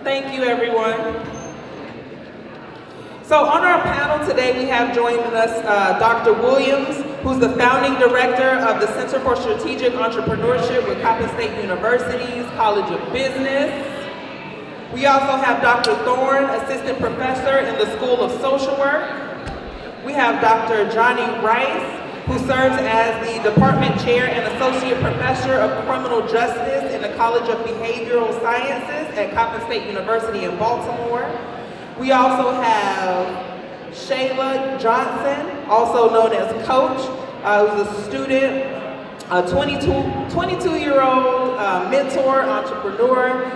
Thank you, everyone. So on our panel today, we have joining us Dr. Williams, who's the founding director of the Center for Strategic Entrepreneurship with Coppin State University's College of Business. We also have Dr. Thorne, assistant professor in the School of Social Work. We have Dr. Johnny Rice, who serves as the department chair and associate professor of criminal justice in the College of Behavioral Sciences at Coppin State University in Baltimore. We also have Shayla Johnson, also known as Coach, who's a student, a 22-year-old mentor, entrepreneur,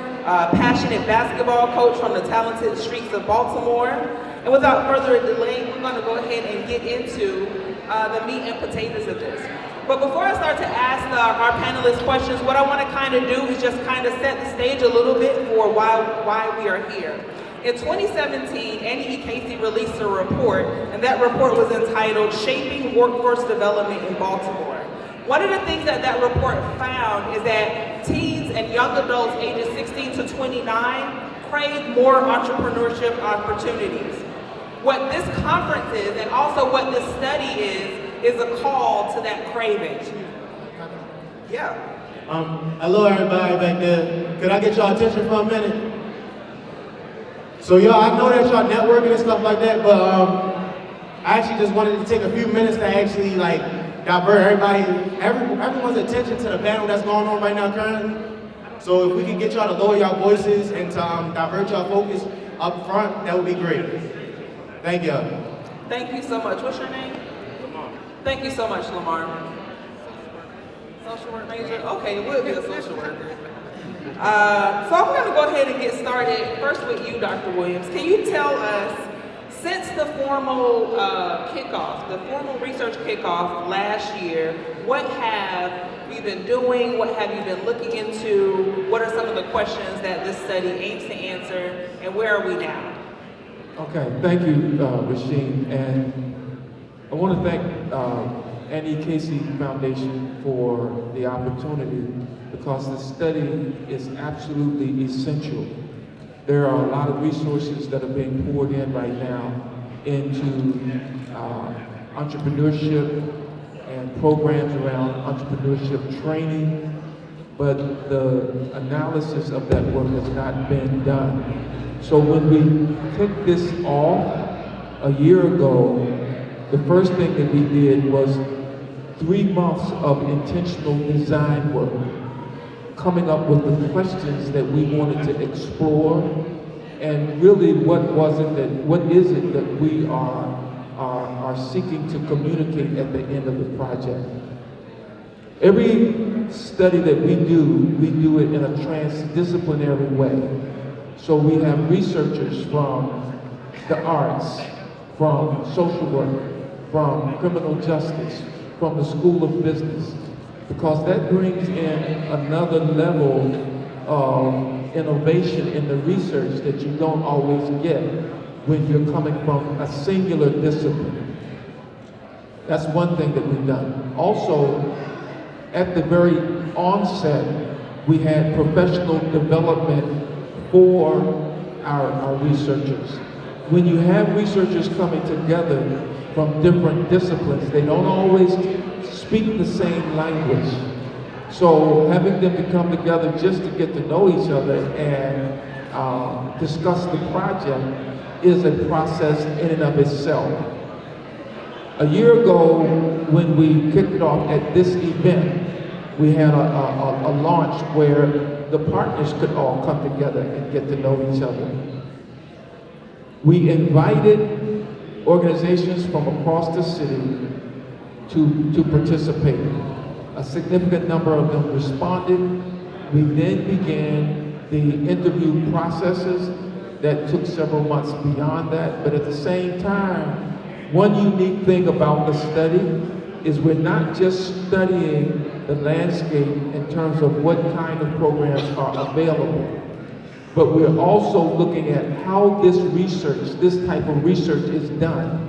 passionate basketball coach from the talented streets of Baltimore. And without further delay, we're going to go ahead and get into the meat and potatoes of this. But before I start to ask our panelists questions, what I want to kind of do is just kind of set the stage a little bit for why we are here. In 2017, Annie E. Casey released a report, and that report was entitled Shaping Workforce Development in Baltimore. One of the things that that report found is that teens and young adults ages 16 to 29 crave more entrepreneurship opportunities. What this conference is, and also what this study is a call to that craving. Yeah. Hello everybody back there. Could I get y'all attention for a minute? So y'all, I know that y'all networking and stuff like that, but I actually just wanted to take a few minutes to actually like divert everyone's attention to the panel that's going on right now currently. So if we can get y'all to lower y'all voices and to divert y'all focus up front, that would be great. Thank you. Thank you so much. What's your name? Lamar. Thank you so much, Lamar. Social work major? Okay, it would be a social worker. So I'm going to go ahead and get started first with you, Dr. Williams. Can you tell us, since the formal kickoff, the formal research kickoff last year, what have you been doing? What have you been looking into? What are some of the questions that this study aims to answer? And where are we now? Okay, thank you, Rasheen. And I want to thank Annie Casey Foundation for the opportunity, because the study is absolutely essential. There are a lot of resources that are being poured in right now into entrepreneurship and programs around entrepreneurship training, but the analysis of that work has not been done. So when we took this off a year ago, the first thing that we did was 3 months of intentional design work, coming up with the questions that we wanted to explore, and really what is it that we are seeking to communicate at the end of the project. Every study that we do it in a transdisciplinary way. So we have researchers from the arts, from social work, from criminal justice, from the School of Business, because that brings in another level of innovation in the research that you don't always get when you're coming from a singular discipline. That's one thing that we've done. Also, at the very onset, we had professional development for our researchers. When you have researchers coming together from different disciplines, they don't always speak the same language. So having them to come together just to get to know each other and discuss the project is a process in and of itself. A year ago, when we kicked it off at this event, we had a launch where the partners could all come together and get to know each other. We invited organizations from across the city to participate. A significant number of them responded. We then began the interview processes that took several months beyond that, but at the same time, one unique thing about the study is we're not just studying the landscape in terms of what kind of programs are available, but we're also looking at how this type of research is done.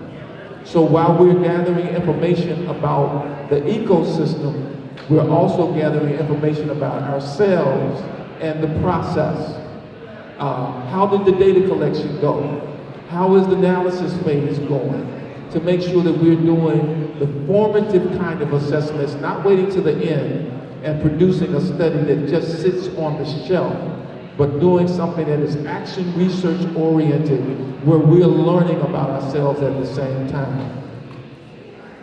So while we're gathering information about the ecosystem, we're also gathering information about ourselves and the process. How did the data collection go? How is the analysis phase going? To make sure that we're doing the formative kind of assessments, not waiting to the end and producing a study that just sits on the shelf, but doing something that is action research oriented, where we're learning about ourselves at the same time.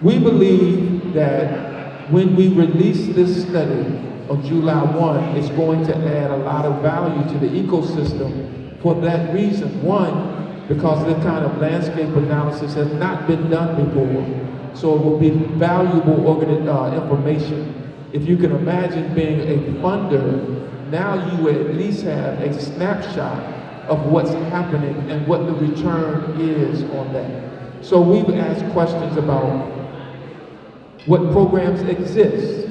We believe that when we release this study on July 1, it's going to add a lot of value to the ecosystem for that reason. One, because this kind of landscape analysis has not been done before, so it will be valuable information. If you can imagine being a funder, now you at least have a snapshot of what's happening and what the return is on that. So we've asked questions about what programs exist,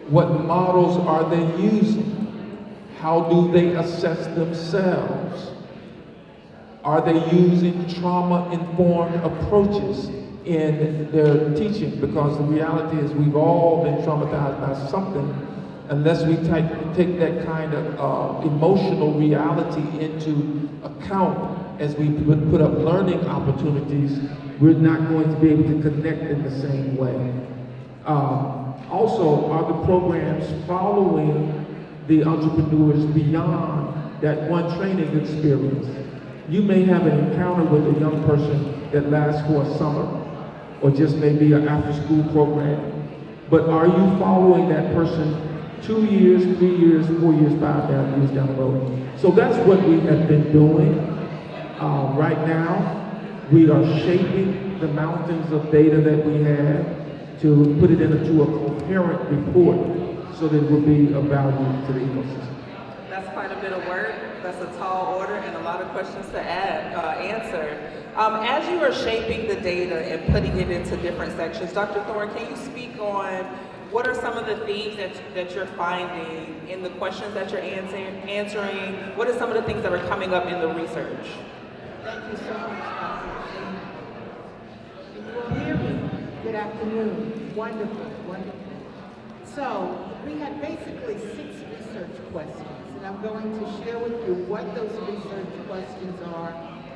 what models are they using, how do they assess themselves, are they using trauma-informed approaches in their teaching? Because the reality is we've all been traumatized by something. Unless we take that kind of emotional reality into account as we put up learning opportunities, we're not going to be able to connect in the same way. Also, are the programs following the entrepreneurs beyond that one training experience? You may have an encounter with a young person that lasts for a summer, or just maybe an after-school program, but are you following that person 2 years, 3 years, 4 years, 5 years down the road? So that's what we have been doing. Right now, we are shaping the mountains of data that we have to put it into a coherent report so that it will be of value to the ecosystem. That's quite a bit of work. That's a tall order and a lot of questions to answer. As you are shaping the data and putting it into different sections, Dr. Thorne, can you speak on what are some of the themes that you're finding in the questions that you're answering? What are some of the things that are coming up in the research? Thank you so much, Dr. Can you all hear me? Good afternoon. Wonderful, wonderful. So we had basically 6 research questions, and I'm going to share with you what those research questions are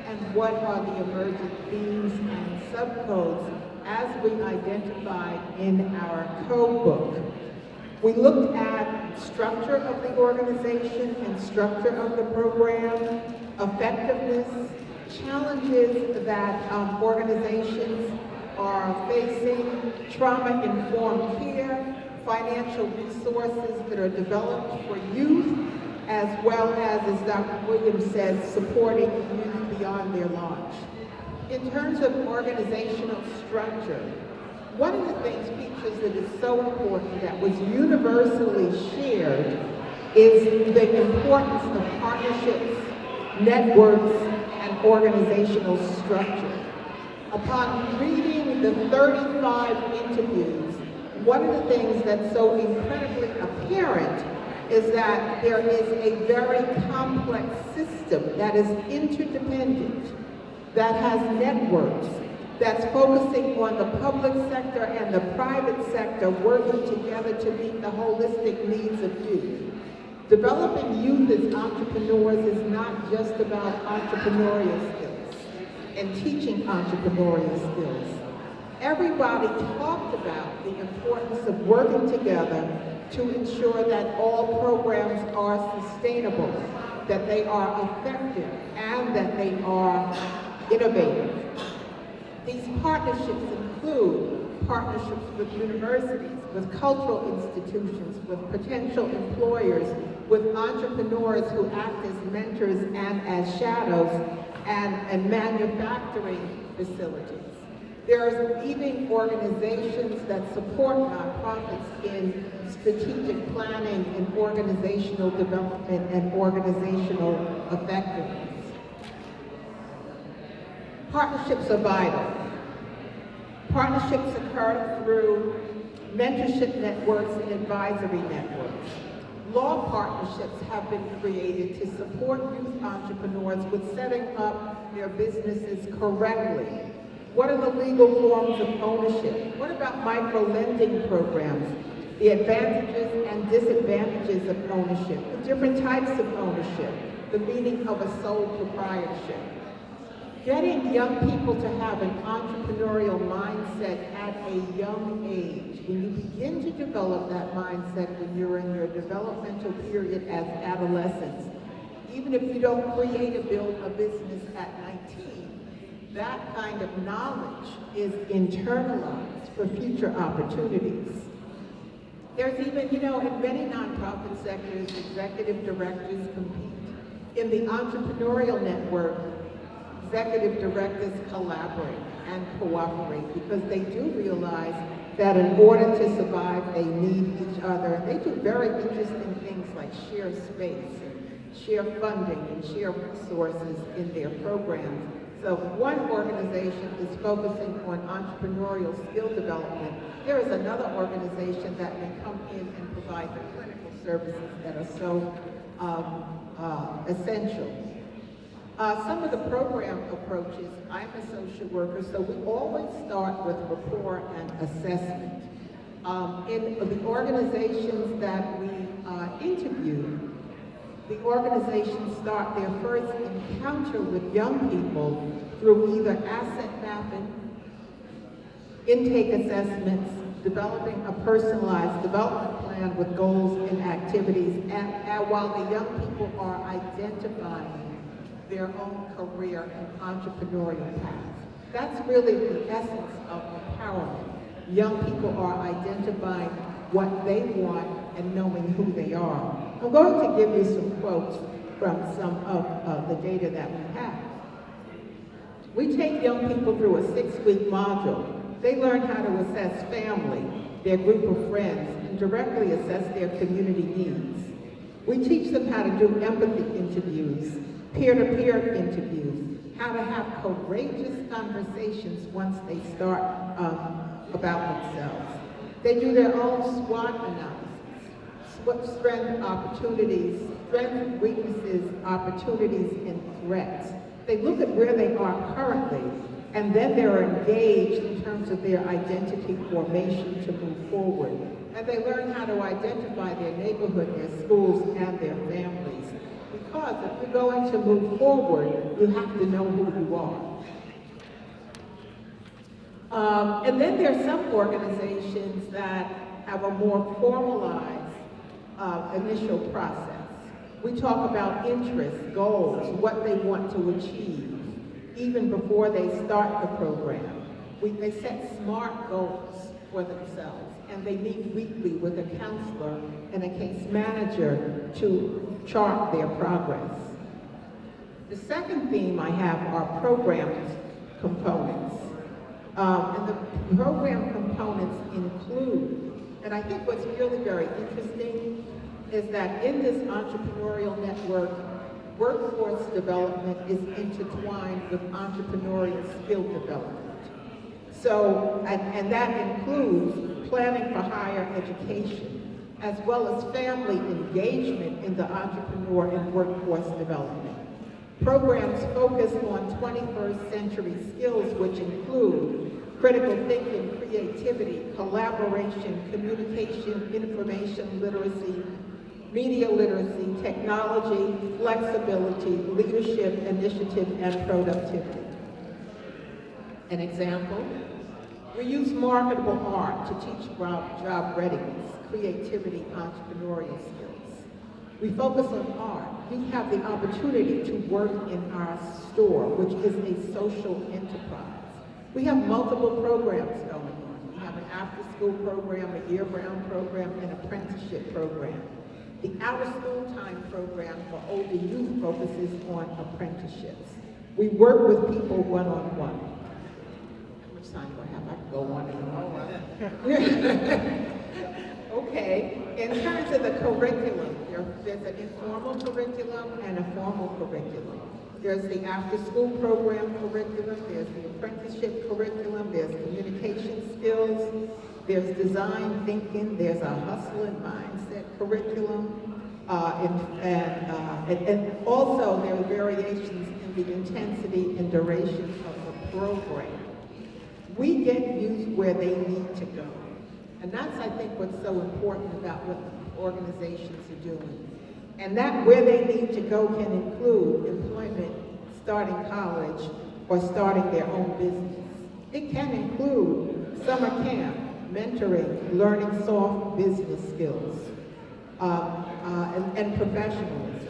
and what are the emergent themes and subcodes as we identified in our code book. We looked at structure of the organization and structure of the program, effectiveness, challenges that organizations are facing, trauma-informed care, financial resources that are developed for youth, as well as Dr. Williams said, supporting youth beyond their launch. In terms of organizational structure, one of the things, features that is so important that was universally shared is the importance of partnerships, networks, and organizational structure. Upon reading the 35 interviews, one of the things that's so incredibly apparent is that there is a very complex system that is interdependent, that has networks, that's focusing on the public sector and the private sector working together to meet the holistic needs of youth. Developing youth as entrepreneurs is not just about entrepreneurial skills and teaching entrepreneurial skills. Everybody talked about the importance of working together to ensure that all programs are sustainable, that they are effective, and that they are innovative. These partnerships include partnerships with universities, with cultural institutions, with potential employers, with entrepreneurs who act as mentors and as shadows, and manufacturing facilities. There are even organizations that support nonprofits in strategic planning and organizational development and organizational effectiveness. Partnerships are vital. Partnerships occur through mentorship networks and advisory networks. Law partnerships have been created to support youth entrepreneurs with setting up their businesses correctly. What are the legal forms of ownership? What about micro-lending programs? The advantages and disadvantages of ownership, the different types of ownership, the meaning of a sole proprietorship. Getting young people to have an entrepreneurial mindset at a young age. When you begin to develop that mindset when you're in your developmental period as adolescents, even if you don't create or build a business at 19, that kind of knowledge is internalized for future opportunities. There's even, in many nonprofit sectors, executive directors compete. In the entrepreneurial network, executive directors collaborate and cooperate because they do realize that in order to survive, they need each other. And they do very interesting things like share space, and share funding, and share resources in their programs. So if one organization is focusing on entrepreneurial skill development, there is another organization that may come in and provide the clinical services that are so essential. Some of the program approaches, I'm a social worker, so we always start with rapport and assessment. In the organizations that we interview, the organizations start their first encounter with young people through either asset mapping, intake assessments, developing a personalized development plan with goals and activities, and while the young people are identifying their own career and entrepreneurial path. That's really the essence of empowerment. Young people are identifying what they want and knowing who they are. I'm going to give you some quotes from some of the data that we have. We take young people through a 6-week module. They learn how to assess family, their group of friends, and directly assess their community needs. We teach them how to do empathy interviews, peer-to-peer interviews, how to have courageous conversations once they start about themselves. They do their own SWOT analysis, strengths, opportunities, strengths, weaknesses, opportunities, and threats. They look at where they are currently, and then they're engaged in terms of their identity formation to move forward. And they learn how to identify their neighborhood, their schools, and their families. Because if you're going to move forward, you have to know who you are. And then there are some organizations that have a more formalized initial process. We talk about interests, goals, what they want to achieve, even before they start the program. They set SMART goals for themselves, and they meet weekly with a counselor and a case manager to chart their progress. The second theme I have are program components. And the program components include, and I think what's really very interesting is that in this entrepreneurial network, workforce development is intertwined with entrepreneurial skill development. So, and that includes planning for higher education, as well as family engagement in the entrepreneur and workforce development. Programs focus on 21st century skills, which include critical thinking, creativity, collaboration, communication, information literacy, media literacy, technology, flexibility, leadership, initiative, and productivity. An example, we use marketable art to teach job readiness, creativity, entrepreneurial skills. We focus on art. You have the opportunity to work in our store, which is a social enterprise. We have multiple programs going on. We have an after-school program, a year-round program, an apprenticeship program. The out-of-school time program for older youth focuses on apprenticeships. We work with people one-on-one. How much time do I have? I can go on and on. Okay, in terms of the curriculum, there's an informal curriculum and a formal curriculum. There's the after-school program curriculum, there's the apprenticeship curriculum, there's communication skills, there's design thinking, there's a hustle and mindset curriculum, and also there are variations in the intensity and duration of the program. We get youth where they need to go. And that's, I think, what's so important about what organizations are doing. And that where they need to go can include employment, starting college, or starting their own business. It can include summer camp, mentoring, learning soft business skills, and professionalism.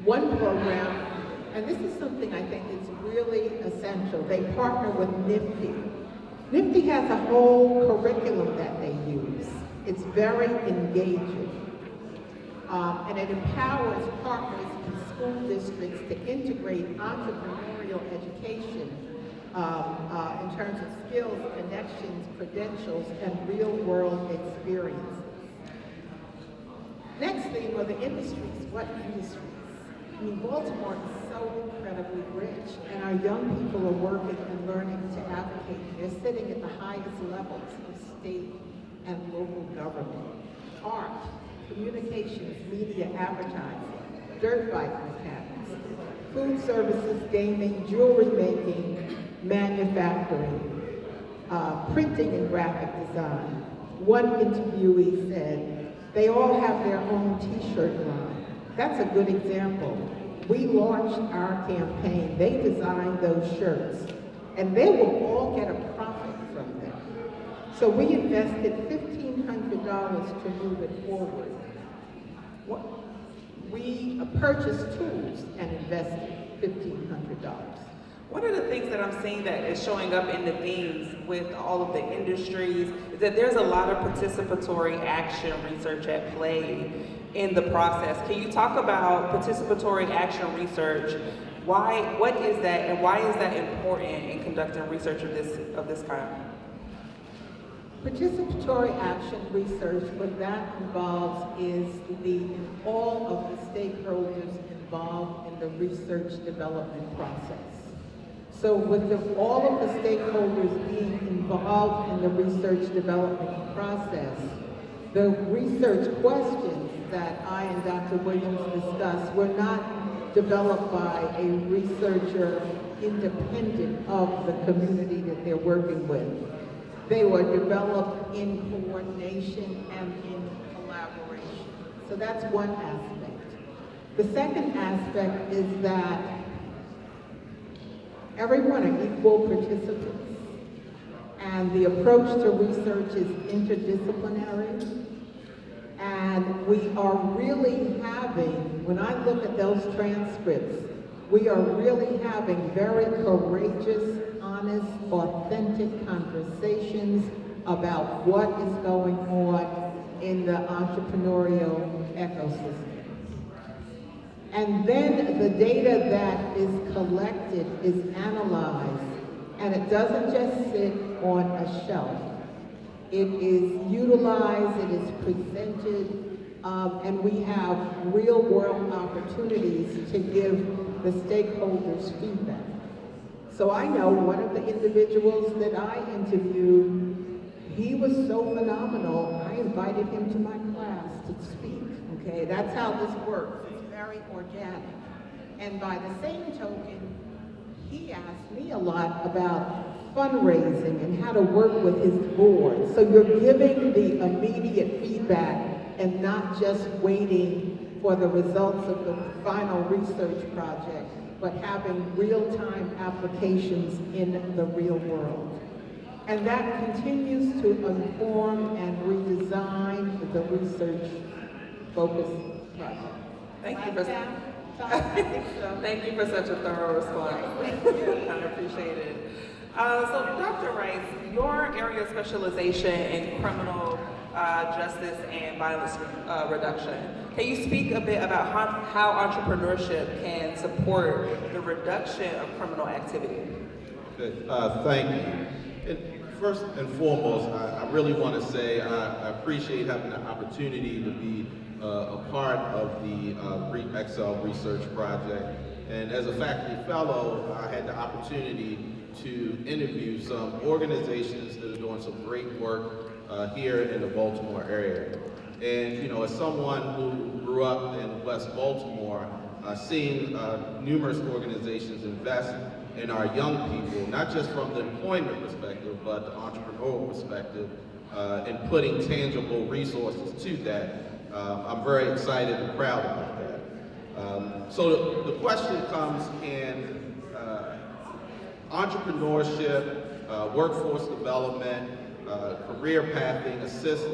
One program, and this is something I think is really essential, they partner with NIFTY. NIFTY has a whole curriculum that they use. It's very engaging. And it empowers partners in school districts to integrate entrepreneurial education in terms of skills, connections, credentials, and real-world experiences. Next thing were the industries. What industries? I mean, Baltimore is so incredibly rich, and our young people are working and learning to advocate. They're sitting at the highest levels of state and local government. Art, communications, media, advertising, dirt bike mechanics, food services, gaming, jewelry making, manufacturing, printing and graphic design. One interviewee said, they all have their own t-shirt line. That's a good example. We launched our campaign. They designed those shirts, and they will all get a profit from them. So we invested $1,500 to move it forward. We purchased tools and invested $1,500. One of the things that I'm seeing that is showing up in the themes with all of the industries is that there's a lot of participatory action research at play in the process. Can you talk about participatory action research? What is that, and why is that important in conducting research of this kind? Participatory action research, what that involves is all of the stakeholders involved in the research development process. So with all of the stakeholders being involved in the research development process, the research questions that I and Dr. Williams discussed were not developed by a researcher independent of the community that they're working with. They were developed in coordination and in collaboration. So that's one aspect. The second aspect is that everyone are equal participants, and the approach to research is interdisciplinary. And we are really having, when I look at those transcripts, we are really having very courageous, honest, authentic conversations about what is going on in the entrepreneurial ecosystem. And then the data that is collected is analyzed, and it doesn't just sit on a shelf. It is utilized, it is presented, and we have real-world opportunities to give the stakeholders feedback. So I know one of the individuals that I interviewed, he was so phenomenal, I invited him to my class to speak, okay? That's how this works, it's very organic. And by the same token, he asked me a lot about fundraising and how to work with his board. So you're giving the immediate feedback and not just waiting for the results of the final research project, but having real-time applications in the real world. And that continues to inform and redesign the research-focused project. Thank you for Thank you for such a thorough response. Thank you. I appreciate it. So, Dr. Rice, your area of specialization in criminal justice and violence reduction. Can you speak a bit about how entrepreneurship can support the reduction of criminal activity? Good. Thank you. And first and foremost, I really want to say I appreciate having the opportunity to be a part of the Excel Research Project. And as a faculty fellow, I had the opportunity to interview some organizations that are doing some great work here in the Baltimore area. And you know, as someone who grew up in West Baltimore, seeing numerous organizations invest in our young people, not just from the employment perspective, but the entrepreneurial perspective, and putting tangible resources to that, I'm very excited and proud about that. So the question comes, can entrepreneurship, workforce development, career pathing assist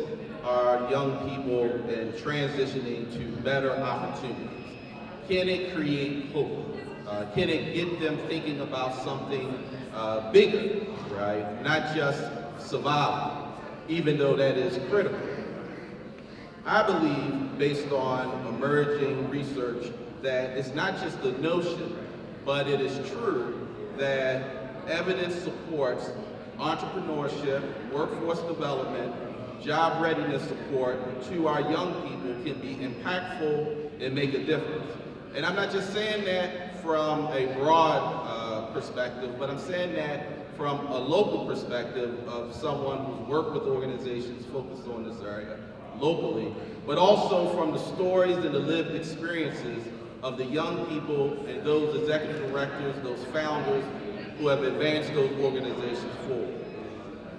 our young people in transitioning to better opportunities? Can it create hope? Can it get them thinking about something bigger, right? Not just survival, even though that is critical. I believe, based on emerging research, that it's not just a notion, but it is true that evidence supports entrepreneurship, workforce development, job readiness support to our young people can be impactful and make a difference. And I'm not just saying that from a broad perspective, but I'm saying that from a local perspective of someone who's worked with organizations focused on this area locally, but also from the stories and the lived experiences of the young people and those executive directors, those founders who have advanced those organizations forward.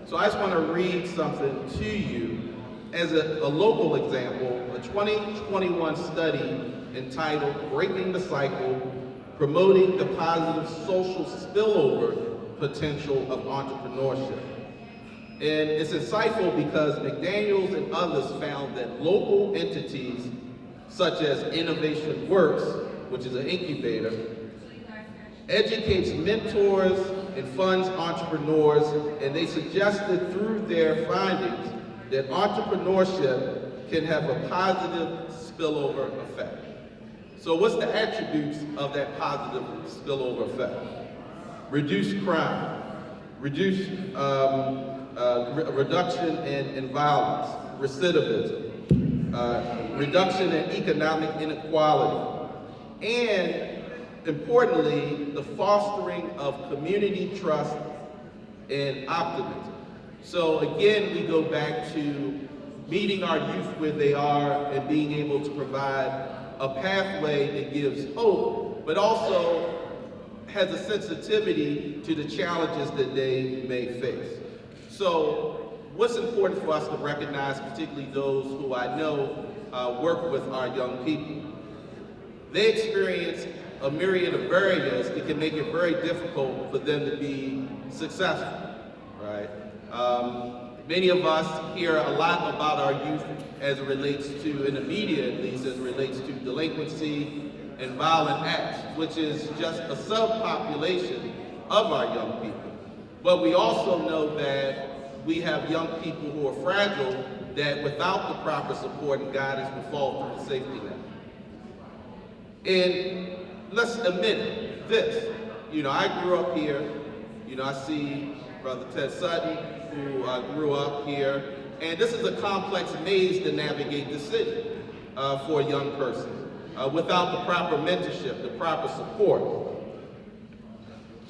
So I just want to read something to you as a local example, a 2021 study entitled Breaking the Cycle, Promoting the Positive Social Spillover Potential of Entrepreneurship. And it's insightful because McDaniels and others found that local entities such as Innovation Works, which is an incubator, educates mentors and funds entrepreneurs, and they suggested through their findings that entrepreneurship can have a positive spillover effect. So what's the attributes of that positive spillover effect? Reduced crime, reduced reduction in violence, recidivism, reduction in economic inequality, and importantly, the fostering of community trust and optimism. So again, we go back to meeting our youth where they are and being able to provide a pathway that gives hope, but also has a sensitivity to the challenges that they may face. So what's important for us to recognize, particularly those who I know work with our young people? They experience a myriad of barriers that can make it very difficult for them to be successful, right? Many of us hear a lot about our youth as it relates to, in the media at least, as it relates to delinquency and violent acts, which is just a subpopulation of our young people. But we also know that we have young people who are fragile that without the proper support and guidance will fall through the safety net. And let's admit this, I grew up here, I see Brother Ted Sutton, who grew up here, and this is a complex maze to navigate the city for a young person without the proper mentorship, the proper support.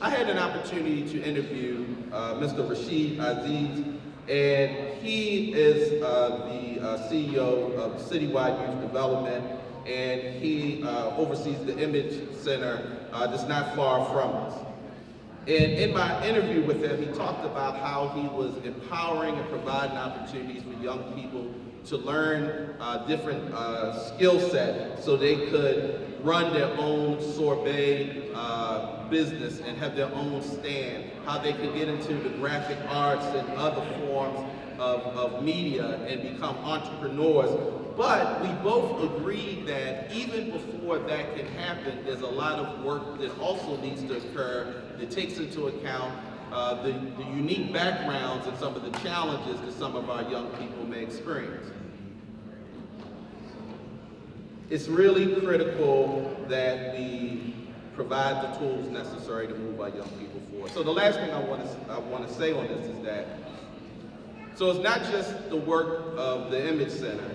I had an opportunity to interview Mr. Rashid Aziz, and he is the CEO of Citywide Youth Development, and he oversees the Image Center that's not far from us. And in my interview with him, he talked about how he was empowering and providing opportunities for young people to learn different skill sets so they could run their own sorbet business and have their own stand, how they could get into the graphic arts and other forms of media and become entrepreneurs. But we both agreed that even before that can happen, there's a lot of work that also needs to occur that takes into account the unique backgrounds and some of the challenges that some of our young people may experience. It's really critical that we provide the tools necessary to move our young people forward. So the last thing I want to say on this is that, so it's not just the work of the Image Center,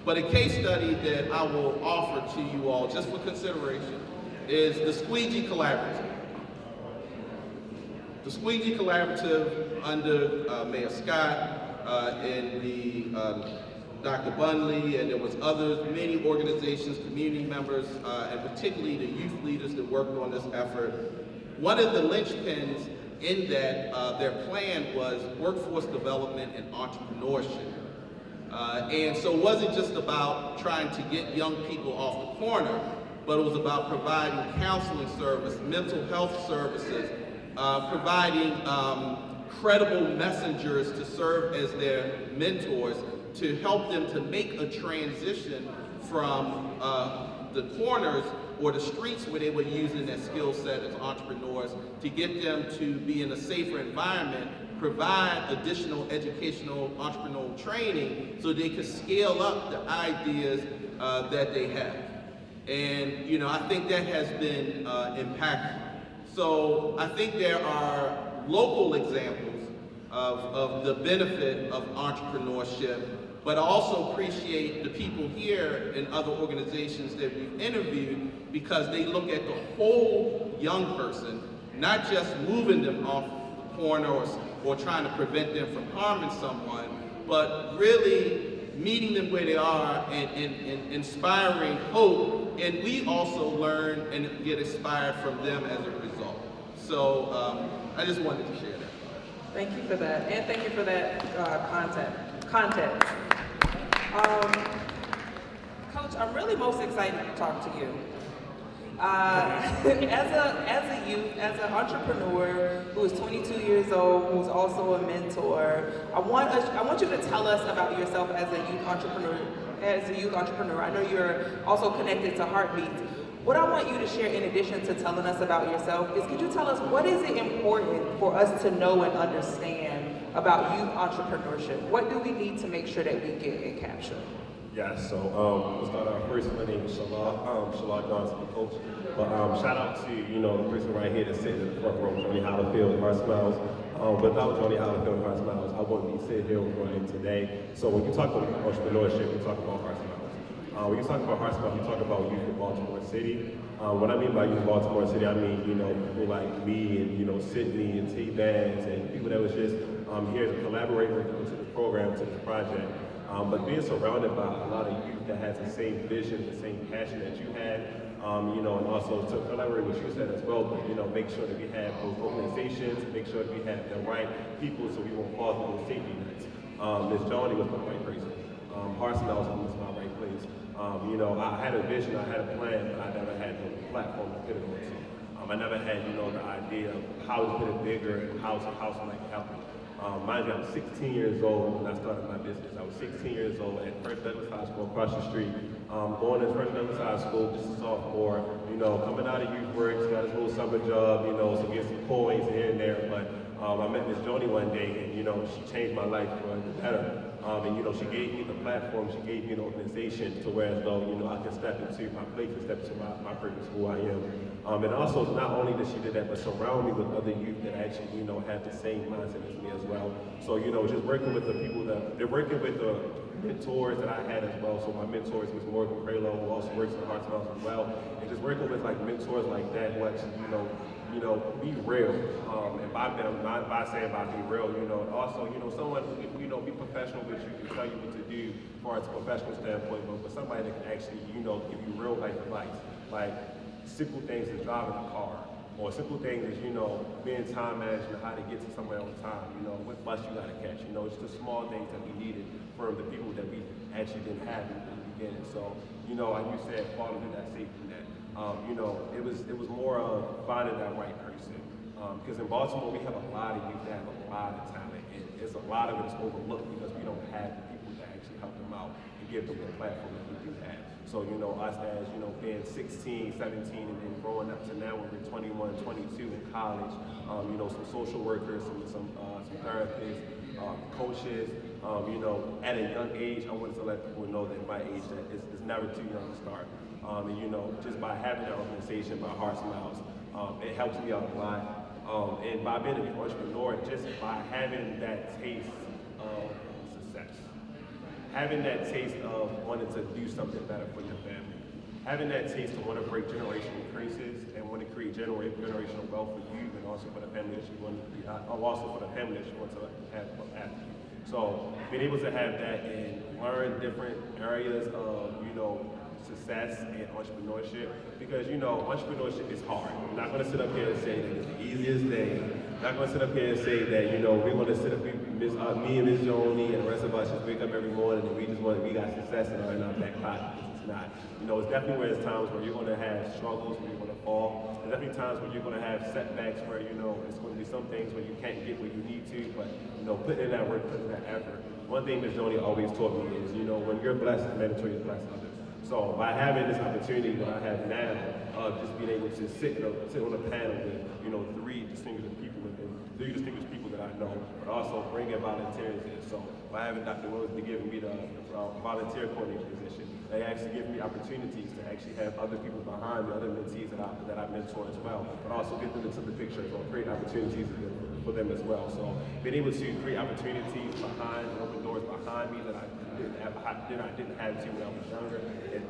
but a case study that I will offer to you all just for consideration is the Squeegee Collaborative. The Squeegee Collaborative under Mayor Scott and the Dr. Bunley, and there was others, many organizations, community members, and particularly the youth leaders that worked on this effort. One of the linchpins in that, their plan was workforce development and entrepreneurship. And so it wasn't just about trying to get young people off the corner, but it was about providing counseling service, mental health services, providing credible messengers to serve as their mentors to help them to make a transition from the corners or the streets where they were using their skill set as entrepreneurs to get them to be in a safer environment, provide additional educational entrepreneurial training so they could scale up the ideas that they have. And you know, I think that has been impactful. So I think there are local examples of the benefit of entrepreneurship, but I also appreciate the people here and other organizations that we've interviewed because they look at the whole young person, not just moving them off the corner or trying to prevent them from harming someone, but really meeting them where they are and inspiring hope. And we also learn and get inspired from them as a result. So I just wanted to share that. Thank you for that, and thank you for that context. Coach, I'm really most excited to talk to you. As a youth, as an entrepreneur who is 22 years old, who's also a mentor, I want you to tell us about yourself as a youth entrepreneur. I know you're also connected to Heartbeats. What I want you to share in addition to telling us about yourself is, could you tell us what is it important for us to know and understand about youth entrepreneurship? What do we need to make sure that we get and capture? Yeah, so we'll start off first. My name is Shalal Johnson, the coach. But shout out to, you know, the person right here that's sitting in the front row, Johnny Hollifield and Heart Smiles. Without Johnny Hollifield and Heart Smiles, I wouldn't be sitting here with Ryan today. So when you talk about entrepreneurship, we talk about Heart Smiles. When you talk about Heart Smiles, you talk about youth in Baltimore City. What I mean by youth in Baltimore City, I mean, you know, people like me and, you know, Sydney and T-Bands and people that was just here to collaborate with them to the program, to the project. But being surrounded by a lot of youth that has the same vision, the same passion that you had, you know, and also to collaborate with you said as well, but, you know, make sure that we have those organizations, make sure that we have the right people so we won't fall through those safety nets. Ms. Johnny was my right person. Heart Smiles was my right place. You know, I had a vision, I had a plan, but I never had the platform to put it on. So I never had, you know, the idea of how to put it bigger and how somebody can help me. Mind you, I was 16 years old when I started my business. I was 16 years old at First Douglas High School across the street. Going to First Douglas High School, just a sophomore, you know, coming out of youth work, got his little summer job, you know, so get some coins here and there. But I met Miss Joni one day and, you know, she changed my life for the better. And, you know, she gave me the platform, she gave me an organization to where as though, you know, I can step into my place and step into my purpose, who I am. And also, not only did she do that, but surround me with other youth that actually, you know, have the same mindset as me as well. So, you know, just working with the people they're working with the mentors that I had as well. So my mentor is Ms. Morgan Prelo, who also works in Heart Smiles as well. And just working with like mentors like that who actually, you know, be real. And by saying by be real, you know, also, you know, someone who can, you know, be professional with you, can tell you what to do as far as a professional standpoint, but somebody that can actually, you know, give you real life advice. Like simple things as driving a car, or simple things as, you know, being time management, how to get to somewhere on time, you know, what bus you gotta catch, you know, it's the small things that we needed from the people that we actually didn't have in the beginning. So, you know, like you said, falling through that safety net. You know, it was more of finding that right person. Because in Baltimore, we have a lot of youth that have a lot of talent, and it's a lot of it is overlooked because we don't have the people that actually help them out and give them the platform that we do have. So, you know, us as, you know, being 16, 17, and then growing up to now when we're 21, 22 in college, you know, some social workers, some therapists, coaches, you know, at a young age, I wanted to let people know that at my age that it's never too young to start. And, you know, just by having that organization, by Heart Smiles, it helps me out a lot. And by being a youth entrepreneur, just by having that taste of success, having that taste of wanting to do something better for your family, having that taste to want to break generational curses and want to create generational wealth for you and also for the family that you want to be, also for the family that you want to have after you. So being able to have that and learn different areas of, you know, success and entrepreneurship, because you know entrepreneurship is hard. I'm not going to sit up here and say that it's the easiest thing. I'm not going to sit up here and say that you know we're going to sit up, me and Ms. Joni and the rest of us just wake up every morning and we got success in our back pocket. It's not. You know, it's definitely where there's times where you're going to have struggles, where you're going to fall. There's definitely times where you're going to have setbacks where you know it's going to be some things where you can't get where you need to, but you know putting in that work, putting in that effort. One thing Ms. Joni always taught me is, you know, when you're blessed, it's mandatory to bless others. So by having this opportunity that I have now, just being able to sit on a panel with, you know, three distinguished people that I know, but also bringing volunteers in. So by having Dr. Willis to give me the volunteer coordinator position, they actually give me opportunities to actually have other people behind me, other mentees that I mentor as well, but also get them into the picture and create opportunities for them as well. So being able to create opportunities behind, open doors behind me that I didn't have to when I was younger,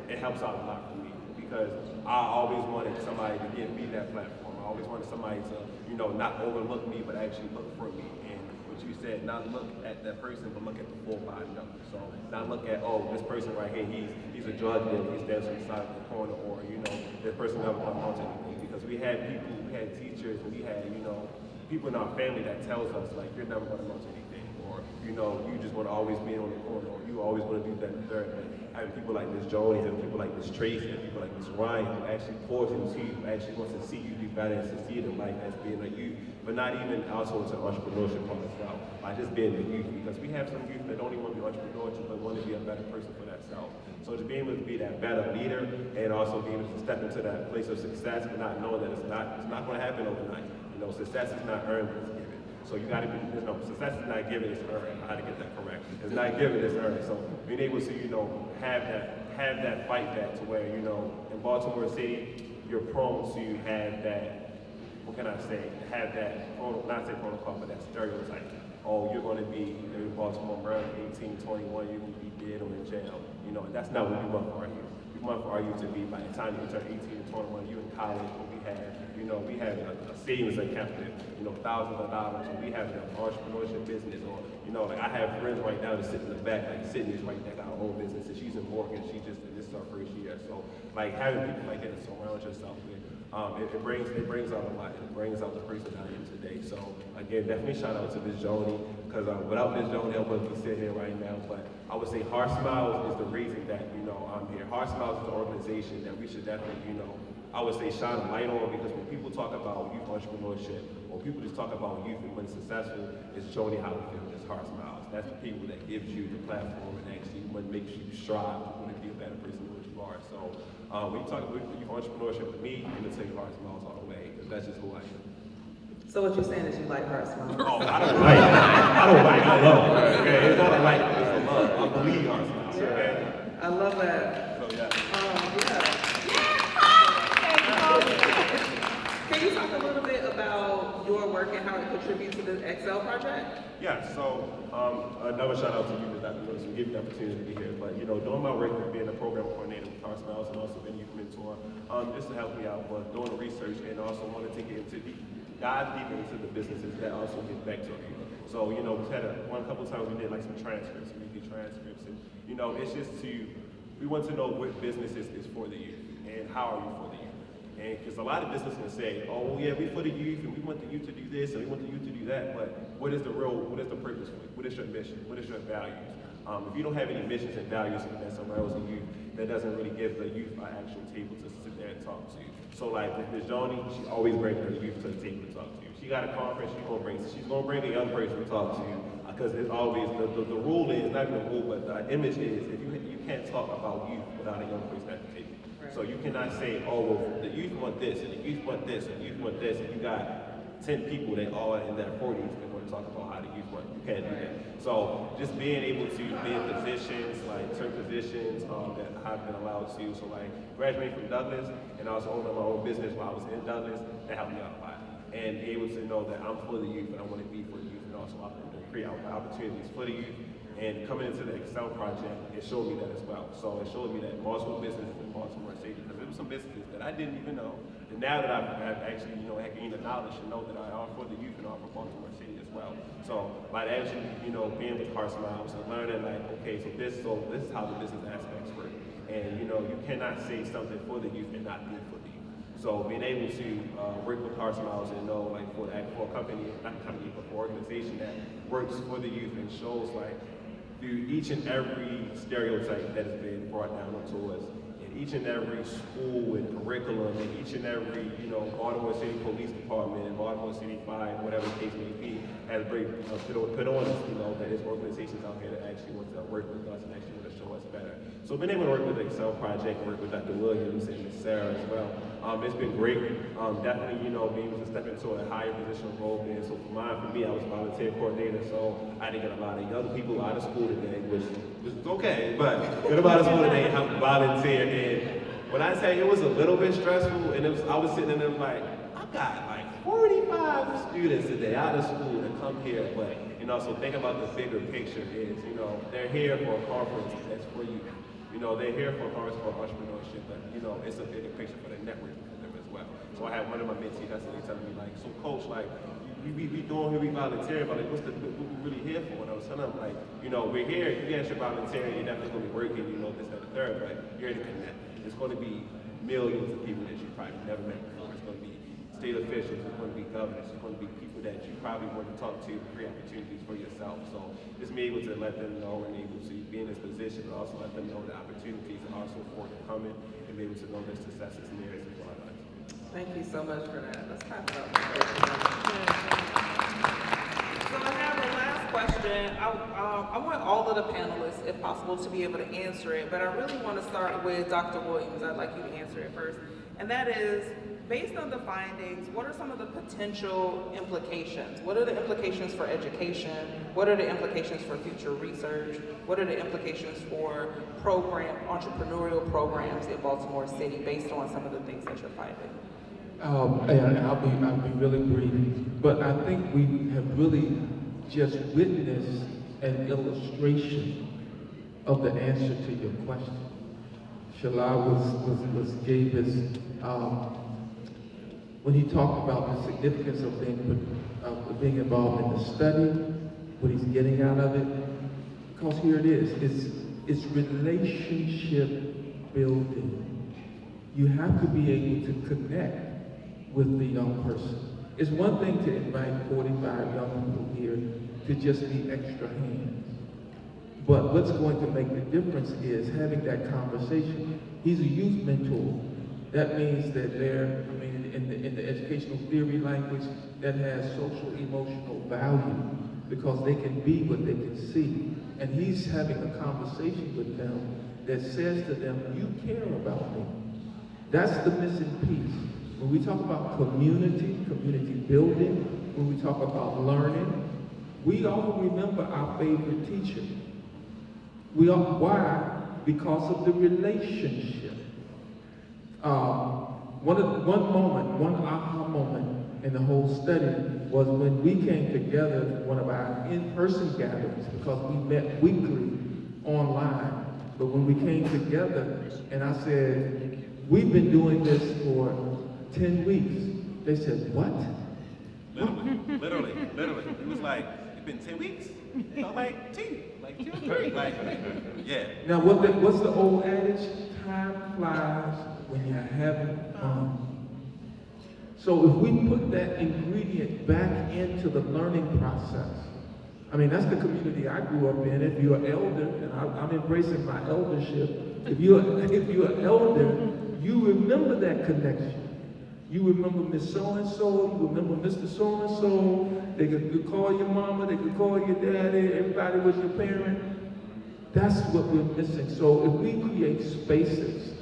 it helps out a lot for me, because I always wanted somebody to give me that platform. I always wanted somebody to, you know, not overlook me, but actually look for me. And what you said, not look at that person, but look at the full body of it. So not look at, oh, this person right here, he's a drug dealer, he stands on the side of the corner, or, you know, this person never come on to anything. Because we had people, we had teachers, and we had, you know, people in our family that tells us, like, you're never going to amount to anything. Or, you know, you just want to always be on the corner, or you always want to do that and third. But having people like Ms. Joni, having people like Ms. Tracy, and people like Ms. Ryan, who actually pours into you, who actually wants to see you do better and succeed in life as being a youth, but not even also into entrepreneurship part as well, by just being a youth, because we have some youth that don't even want to be entrepreneurs, but want to be a better person for themselves. So to be able to be that better leader, and also being able to step into that place of success, but not knowing that it's not going to happen overnight. You know, success is not earned, it's given. So you got to be, you know, success is not given, it's earned. I had to get that correct. It's not given, it's earned. So being able to, you know, have that fight back to where, you know, in Baltimore City, you're prone to have that, what can I say, have that, not say protocol, but that stereotype. Oh, you're going to be in Baltimore, Maryland, 18, 21, you're going to be dead or in jail. You know, and that's not what we want for our youth. We want for our youth to be, by the time you turn 18 and 21, you're in college, and we have a savings account with, you know, thousands of dollars, and we have an entrepreneurship business, or, you know, like I have friends right now that sit in the back, like Sydney's right there, got her own business, and she's in mortgage, this is her first year. So, like, having people like that to surround yourself with, it brings out a lot, it brings out the person I am today. So, again, definitely shout out to Ms. Joni, because without Ms. Joni, I wouldn't be sitting here right now, but I would say Heart Smiles is the reason that, you know, I'm here. Heart Smiles is the organization that we should definitely, you know, I would say shine a light on, because when people talk about youth entrepreneurship, or people just talk about youth and when successful, it's Joni Hollifield, it's Heart Smiles. That's the people that gives you the platform and actually what makes you strive to want to be a better person than what you are. So when you talk about youth entrepreneurship with me, I'm going to tell you Heart Smiles all the way, because that's just who I am. So what you're saying is you like Heart Smiles? Oh, I don't like it. I love it. Okay? It's not a like, it's a love. I believe Heart Smiles. Okay? I love that. So, yeah. Can you talk a little bit about your work and how it contributes to the Excel project? Yeah, so another shout out to you for giving the opportunity to be here. But you know, doing my work with being a program coordinator with Heart Smiles and also being a youth mentor, just to help me out with doing the research and also wanting to get into dive deeper into the businesses that also get back to you. So you know, we had a couple of times we did like some transcripts, weekly transcripts, and you know, it's just we want to know what businesses is for the youth and how are you for the youth. And because a lot of businesses say, oh yeah, we for the youth and we want the youth to do this and we want the youth to do that, but what is the purpose for it? What is your mission? What is your values? If you don't have any missions and values that surrounds the youth, that doesn't really give the youth an actual table to sit there and talk to. So like with Ms. Joni, she always brings her youth to the table to talk to you. She got a conference, she's gonna bring a young person to talk to you, because it's always, the rule is, not even the rule, but the image is, if you can't talk about youth without a young person at the table. So you cannot say, oh, well, the youth want this, and the youth want this, and the youth want this, and you got 10 people that all in their 40s that want to talk about how the youth want. You can't do that. So just being able to be in positions, like certain positions that I've been allowed to. So like graduating from Douglas and also owning my own business while I was in Douglas, that helped me out a lot. And be able to know that I'm for the youth and I want to be for the youth, and also create opportunities for the youth. And coming into the Excel project, it showed me that as well. So it showed me that multiple businesses in Baltimore City, because there were some businesses that I didn't even know. And now that I've actually, you know, gained the knowledge to know that I offer the youth and offer Baltimore City as well. So by actually, you know, being with Heart Smiles and learning like, okay, so this is how the business aspects work. And you know, you cannot say something for the youth and not be for the youth. So being able to work with Hearts Miles and know, like, for a company, not a company, but for an organization that works for the youth and shows, like, through each and every stereotype that has been brought down onto us, in each and every school and curriculum, in each and every, you know, Baltimore City Police Department and Baltimore City Fire, whatever the case may be, has put on us, you know, that there's organizations out here that actually want to work with us and actually want to show us better. So being able to work with the Excel Project, work with Dr. Williams and Ms. Sarah as well, it's been great. Definitely, you know, being able to step into a higher position role. And so for me, I was volunteer coordinator, so I didn't get a lot of young people out of school today, which is okay, but get them out of school today, have to volunteer. And when I say it was a little bit stressful, and I was sitting in there like, I got like 45 students today out of school to come here, but you know, so think about the bigger picture is, you know, they're here for a conference that's for you. You know, they're here for a conference for entrepreneurship, but you know, it's a bigger picture for the network for them as well. So I had one of my mentees yesterday telling me like, so coach, like, we doing here, we volunteering, but like, what we really here for? And I was telling them like, you know, we're here, yes, you're volunteering, you're definitely gonna be working, you know, this, that, the third, but you're here to connect. It's gonna be millions of people that you probably never met before. It's gonna be state officials, it's going to be governors, it's going to be people that you probably want to talk to, create opportunities for yourself. So just be able to let them know and able to be in this position, but also let them know the opportunities are also forthcoming and be able to know their successes and areas of our lives. Thank you so much for that. Let's clap it up. So I have a last question. I want all of the panelists, if possible, to be able to answer it, but I really want to start with Dr. Williams. I'd like you to answer it first. And that is, based on the findings, what are some of the potential implications? What are the implications for education? What are the implications for future research? What are the implications for entrepreneurial programs in Baltimore City based on some of the things that you're finding? And I'll be really brief, but I think we have really just witnessed an illustration of the answer to your question. Shala gave us, when he talked about the significance of being involved in the study, what he's getting out of it, because here it is, it's relationship building. You have to be able to connect with the young person. It's one thing to invite 45 young people here to just be extra hands. But what's going to make the difference is having that conversation. He's a youth mentor. That means that they're, in the educational theory language, that has social emotional value because they can be what they can see. And he's having a conversation with them that says to them, you care about me. That's the missing piece. When we talk about community building, when we talk about learning, we all remember our favorite teacher. Why? Because of the relationship. One aha moment in the whole study was when we came together for one of our in-person gatherings, because we met weekly online. But when we came together and I said, we've been doing this for 10 weeks. They said, what? Literally. It was like, it's been 10 weeks? No, like 2, like 2 or 3, like, yeah. Now, what's the old adage? Time flies when you're having fun. So if we put that ingredient back into the learning process, that's the community I grew up in. If you're an elder, and I'm embracing my eldership, if you're an elder, you remember that connection. You remember Miss So-and-so, you remember Mr. So-and-so, they could call your mama, they could call your daddy, everybody was your parent. That's what we're missing. So if we create spaces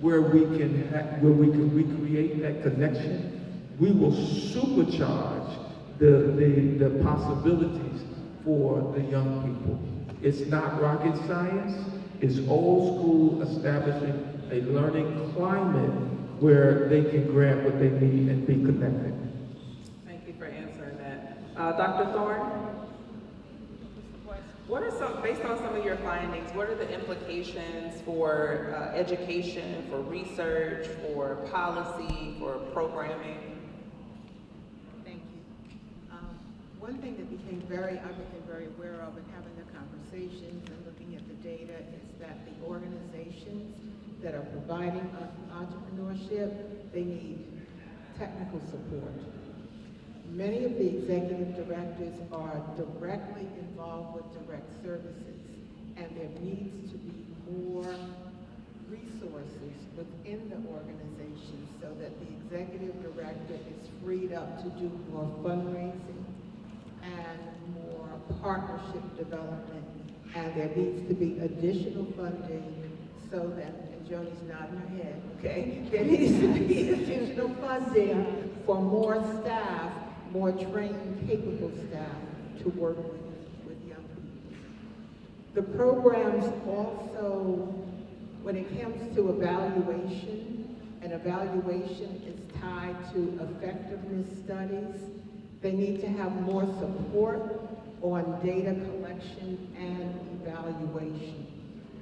where we can recreate that connection, we will supercharge the possibilities for the young people. It's not rocket science, it's old school establishing a learning climate where they can grab what they need and be connected. Thank you for answering that. Dr. Thorne? What are based on some of your findings, what are the implications for education, for research, for policy, for programming? Thank you. One thing that I became very aware of in having the conversations and looking at the data is that the organizations that are providing entrepreneurship, they need technical support. Many of the executive directors are directly involved with direct services, and there needs to be more resources within the organization so that the executive director is freed up to do more fundraising and more partnership development. And there needs to be additional funding so that, and Joni's nodding her head, okay? There needs to be additional funding for more staff, more trained, capable staff to work with young people. The programs also, when it comes to evaluation, and evaluation is tied to effectiveness studies, they need to have more support on data collection and evaluation.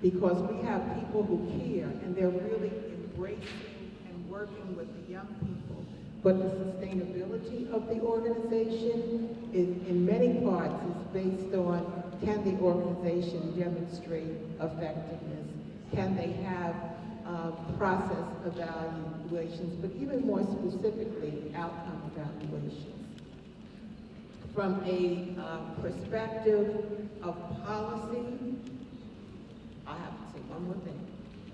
Because we have people who care and they're really embracing and working with the young people. But the sustainability of the organization is, in many parts, is based on, can the organization demonstrate effectiveness? Can they have process evaluations, but even more specifically, outcome evaluations? From a perspective of policy, I have to say one more thing,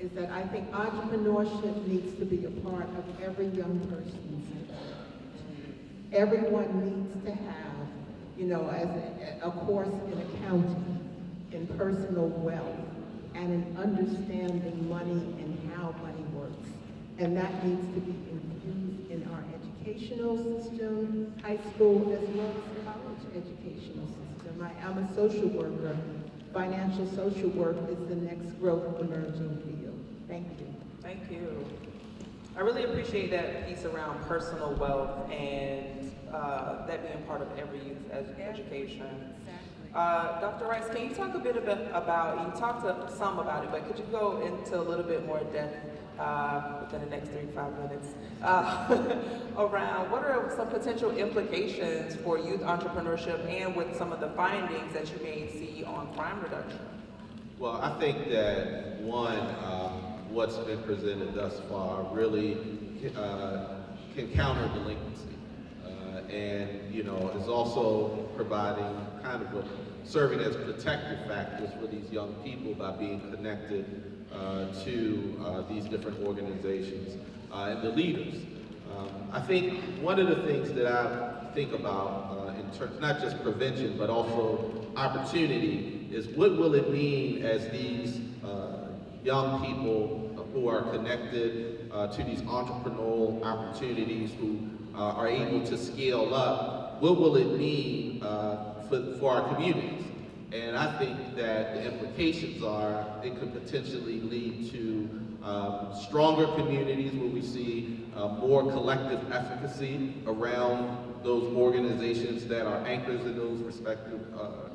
is that I think entrepreneurship needs to be a part of every young person's life. Everyone needs to have, you know, as a course in accounting, in personal wealth, and in understanding money and how money works. And that needs to be infused in our educational system, high school, as well as college educational system. I'm a social worker. Financial social work is the next growth emerging field. Thank you. Thank you. I really appreciate that piece around personal wealth and that being part of every youth education. Dr. Rice, can you talk a bit about, you talked some about it, but could you go into a little bit more depth within the next 3 to 5 minutes around what are some potential implications for youth entrepreneurship and with some of the findings that you may see on crime reduction? Well, I think that one, what's been presented thus far really can counter delinquency. And, you know, is also providing kind of serving as protective factors for these young people by being connected to these different organizations and the leaders. I think one of the things that I think about in terms, not just prevention, but also opportunity, is what will it mean as these young people who are connected to these entrepreneurial opportunities, who are able to scale up, what will it mean for our communities? And I think that the implications are it could potentially lead to stronger communities where we see more collective efficacy around those organizations that are anchors in those respective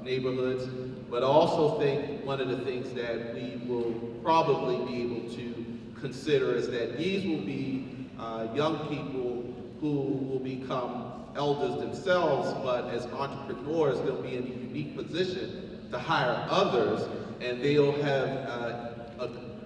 neighborhoods. But I also think one of the things that we will probably be able to consider is that these will be young people who will become elders themselves, but as entrepreneurs, they'll be in a unique position to hire others, and they'll have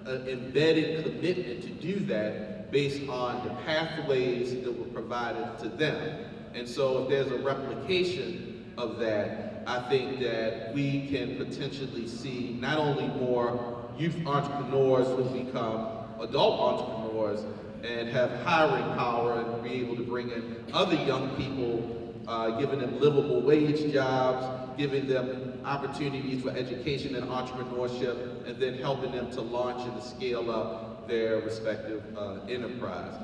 an embedded commitment to do that based on the pathways that were provided to them. And so if there's a replication of that, I think that we can potentially see not only more youth entrepreneurs who become adult entrepreneurs and have hiring power and be able to bring in other young people, giving them livable wage jobs, giving them opportunities for education and entrepreneurship, and then helping them to launch and to scale up their respective enterprise.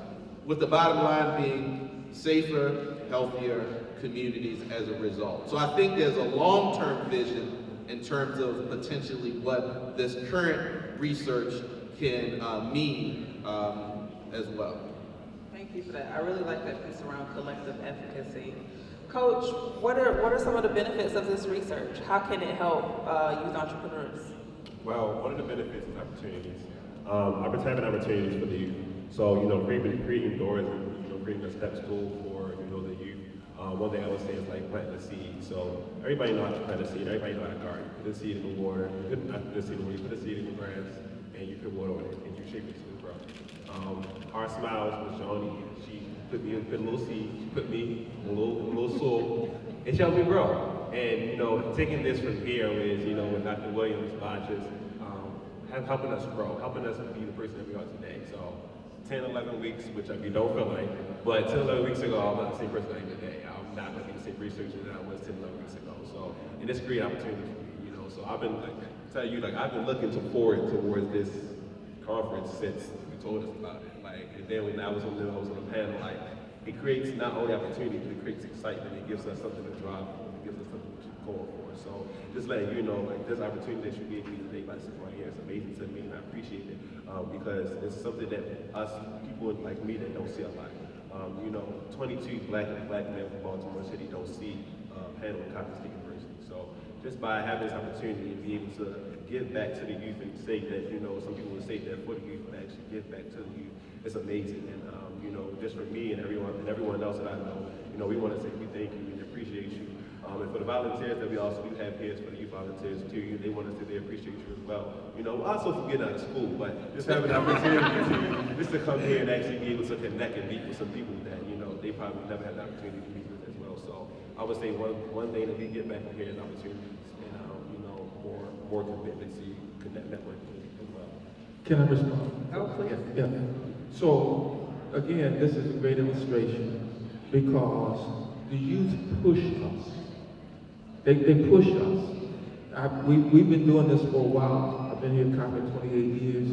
With the bottom line being safer, healthier communities as a result. So I think there's a long-term vision in terms of potentially what this current research can mean as well. Thank you for that. I really like that piece around collective efficacy. Coach, what are some of the benefits of this research? How can it help youth entrepreneurs? Well, one of the benefits is opportunities. Having opportunities for the youth. So, you know, creating doors and, you know, creating a step stool for, you know, the youth. One thing I would say is like planting a seed. So everybody knows how to plant a seed. Everybody knows how to garden. Put the seed in the water. Not put the seed in the water. You put the seed in the grass, and you put water on it, and you shape it to Our Smiles was Johnny. She put a little seed, she put me in a little soil, and she helped me grow. And, you know, taking this from here is, you know, with Dr. Williams by just helping us grow, helping us be the person that we are today. So 10, 11 weeks, which I don't feel like, but 10, 11 weeks ago, I'm not the same person I am today. I'm not going to be the same researcher that I was 10, 11 weeks ago. So, and it's a great opportunity for me, you know. So I've been, I've been looking forward towards this conference since you told us about it. Like, and then when I was on the panel, like, it creates not only opportunity, but it creates excitement. It gives us something to drive for. It gives us something to go for. So just letting you know, like, this opportunity that you gave me today by sitting right here is amazing to me, and I appreciate it because it's something that us people like me that don't see a lot. You know, 22 black men from Baltimore City don't see panel in Coppin State University. So just by having this opportunity and be able to give back to the youth and say that, you know, some people would say that for the youth, but actually give back to the youth, it's amazing. And you know, just for me and everyone else that I know, you know, we want to say we thank you and appreciate you. And for the volunteers that we also do have here, for the youth volunteers too, they want us to appreciate you as well. You know, also for getting out of school, but just having the opportunity just to come here and actually be able to connect and meet with some people that, you know, they probably never had the opportunity to meet with as well. So I would say one thing that we get back from here is opportunities and, you know, more commitment to connect networking as well. Can I respond? Oh, please. Yeah. So, again, this is a great illustration because the youth push us. They push us. We've been doing this for a while. I've been here at Coppin 28 years.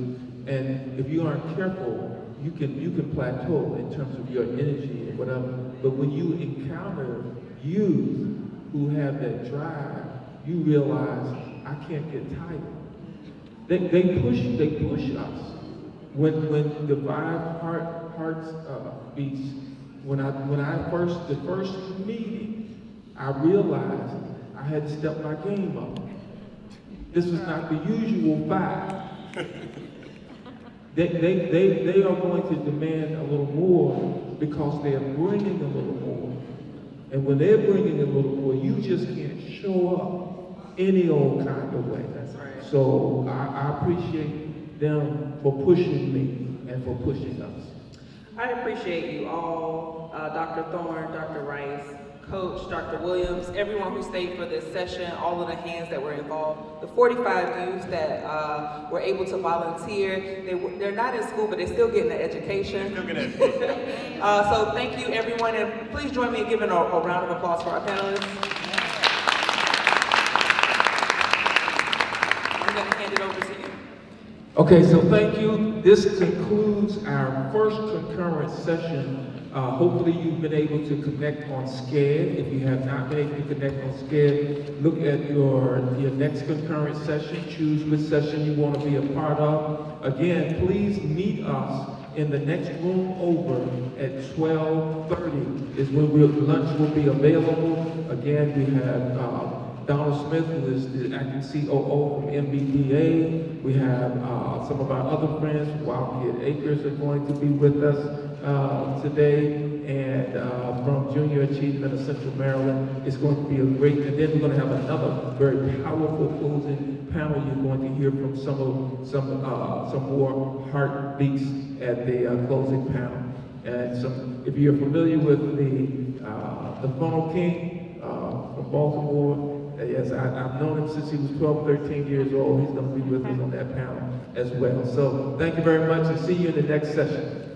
And if you aren't careful, you can plateau in terms of your energy and whatever. But when you encounter youth who have that drive, you realize, I can't get tired. They push us. When the five hearts beats, the first meeting, I realized I had to step my game up. This was not the usual five. They are going to demand a little more because they are bringing a little more. And when they're bringing a little more, you just can't show up any old kind of way. That's right. So I appreciate them for pushing me and for pushing us. I appreciate you all, Dr. Thorne, Dr. Rice, Coach, Dr. Williams, everyone who stayed for this session, all of the hands that were involved, the 45 youths that were able to volunteer. They're not in school, but they're still getting an education. So thank you, everyone, and please join me in giving a round of applause for our panelists. I'm going to hand it over to you. Okay, so thank you. This concludes our first concurrent session. Hopefully you've been able to connect on SCAD. If you have not been able to connect on SCAD, look at your next concurrent session. Choose which session you want to be a part of. Again, please meet us in the next room over at 12:30 is when lunch will be available. Again, we have Donald Smith, who is the acting COO from MBDA. We have some of our other friends from Wildcat Acres are going to be with us today, and from Junior Achievement of Central Maryland. It's going to be a great, and then we're going to have another very powerful closing panel. You're going to hear from some more heartbeats at the closing panel. And if you're familiar with the Funnel King from Baltimore, yes, I've known him since he was 12, 13 years old. He's going to be with us on that panel as well. So thank you very much, and see you in the next session.